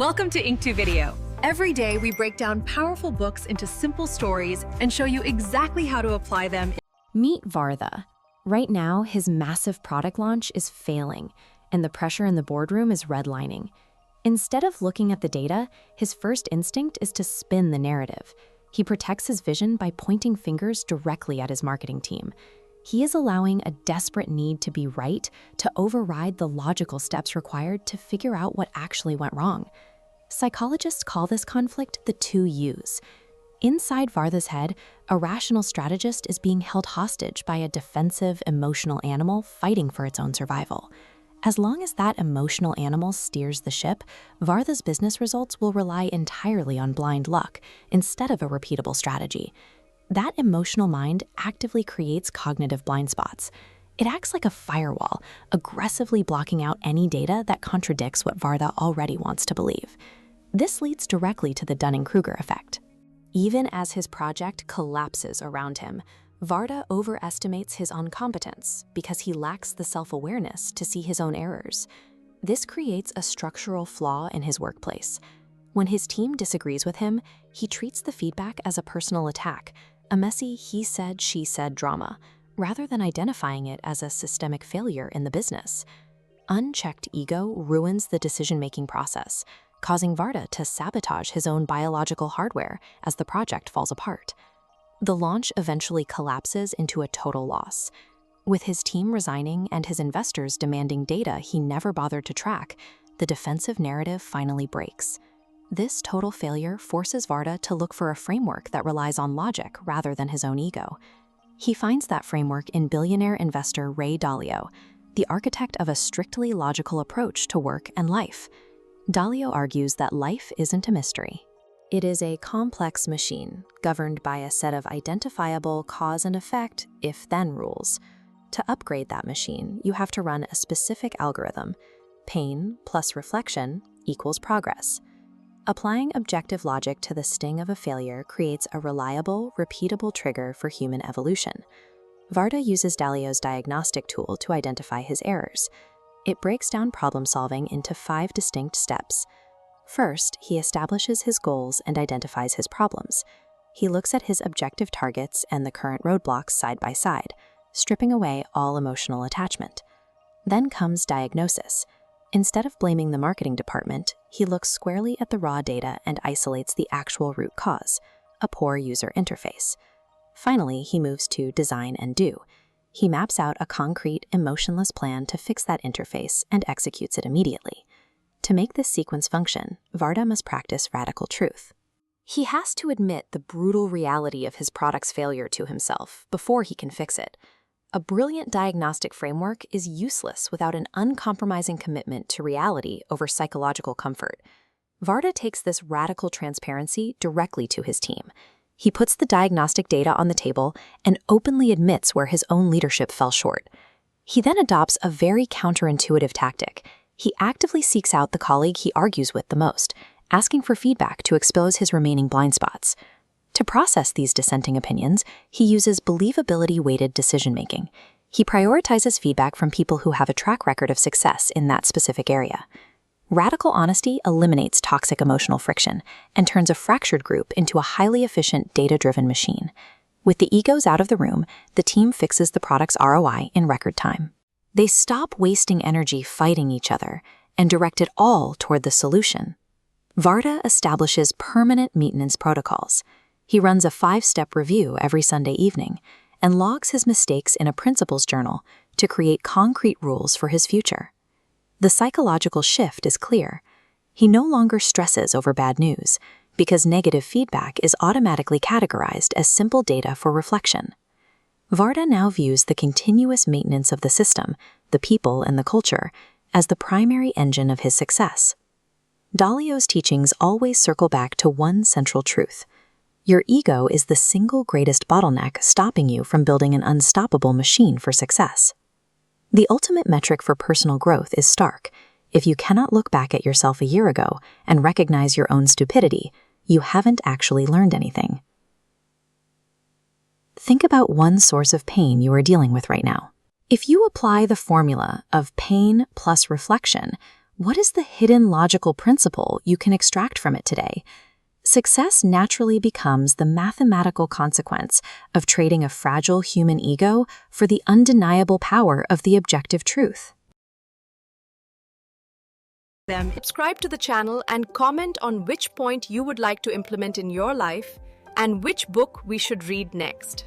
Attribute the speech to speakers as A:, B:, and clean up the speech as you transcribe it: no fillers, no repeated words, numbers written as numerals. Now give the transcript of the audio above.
A: Welcome to Ink2 Video. Every day we break down powerful books into simple stories and show you exactly how to apply them.
B: Meet Vardha. Right now, his massive product launch is failing, and the pressure in the boardroom is redlining. Instead of looking at the data, his first instinct is to spin the narrative. He protects his vision by pointing fingers directly at his marketing team. He is allowing a desperate need to be right to override the logical steps required to figure out what actually went wrong. Psychologists call this conflict the two U's. Inside Vardha's head, a rational strategist is being held hostage by a defensive, emotional animal fighting for its own survival. As long as that emotional animal steers the ship, Vardha's business results will rely entirely on blind luck instead of a repeatable strategy. That emotional mind actively creates cognitive blind spots. It acts like a firewall, aggressively blocking out any data that contradicts what Vardha already wants to believe. This leads directly to the Dunning-Kruger effect. Even as his project collapses around him, Vardha overestimates his incompetence because he lacks the self-awareness to see his own errors. This creates a structural flaw in his workplace. When his team disagrees with him, he treats the feedback as a personal attack, a messy he said, she said drama, rather than identifying it as a systemic failure in the business. Unchecked ego ruins the decision-making process, causing Vardha to sabotage his own biological hardware as the project falls apart. The launch eventually collapses into a total loss. With his team resigning and his investors demanding data he never bothered to track, the defensive narrative finally breaks. This total failure forces Vardha to look for a framework that relies on logic rather than his own ego. He finds that framework in billionaire investor Ray Dalio, the architect of a strictly logical approach to work and life. Dalio argues that life isn't a mystery. It is a complex machine governed by a set of identifiable cause and effect if-then rules. To upgrade that machine, you have to run a specific algorithm. Pain plus reflection equals progress. Applying objective logic to the sting of a failure creates a reliable, repeatable trigger for human evolution. Vardha uses Dalio's diagnostic tool to identify his errors. It breaks down problem-solving into 5 distinct steps. First, he establishes his goals and identifies his problems. He looks at his objective targets and the current roadblocks side by side, stripping away all emotional attachment. Then comes diagnosis. Instead of blaming the marketing department, he looks squarely at the raw data and isolates the actual root cause, a poor user interface. Finally, he moves to design and do. He maps out a concrete, emotionless plan to fix that interface and executes it immediately. To make this sequence function, Vardha must practice radical truth. He has to admit the brutal reality of his product's failure to himself before he can fix it. A brilliant diagnostic framework is useless without an uncompromising commitment to reality over psychological comfort. Vardha takes this radical transparency directly to his team. He puts the diagnostic data on the table and openly admits where his own leadership fell short. He then adopts a very counterintuitive tactic. He actively seeks out the colleague he argues with the most, asking for feedback to expose his remaining blind spots. To process these dissenting opinions, he uses believability-weighted decision-making. He prioritizes feedback from people who have a track record of success in that specific area. Radical honesty eliminates toxic emotional friction and turns a fractured group into a highly efficient, data-driven machine. With the egos out of the room, the team fixes the product's ROI in record time. They stop wasting energy fighting each other and direct it all toward the solution. Vardha establishes permanent maintenance protocols. He runs a 5-step review every Sunday evening and logs his mistakes in a principles journal to create concrete rules for his future. The psychological shift is clear. He no longer stresses over bad news because negative feedback is automatically categorized as simple data for reflection. Vardha now views the continuous maintenance of the system, the people, and the culture as the primary engine of his success. Dalio's teachings always circle back to one central truth. Your ego is the single greatest bottleneck stopping you from building an unstoppable machine for success. The ultimate metric for personal growth is stark. If you cannot look back at yourself a year ago and recognize your own stupidity, you haven't actually learned anything. Think about one source of pain you are dealing with right now. If you apply the formula of pain plus reflection, What is the hidden logical principle you can extract from it today? Success naturally becomes the mathematical consequence of trading a fragile human ego for the undeniable power of the objective truth.
C: Subscribe to the channel and comment on which point you would like to implement in your life and which book we should read next.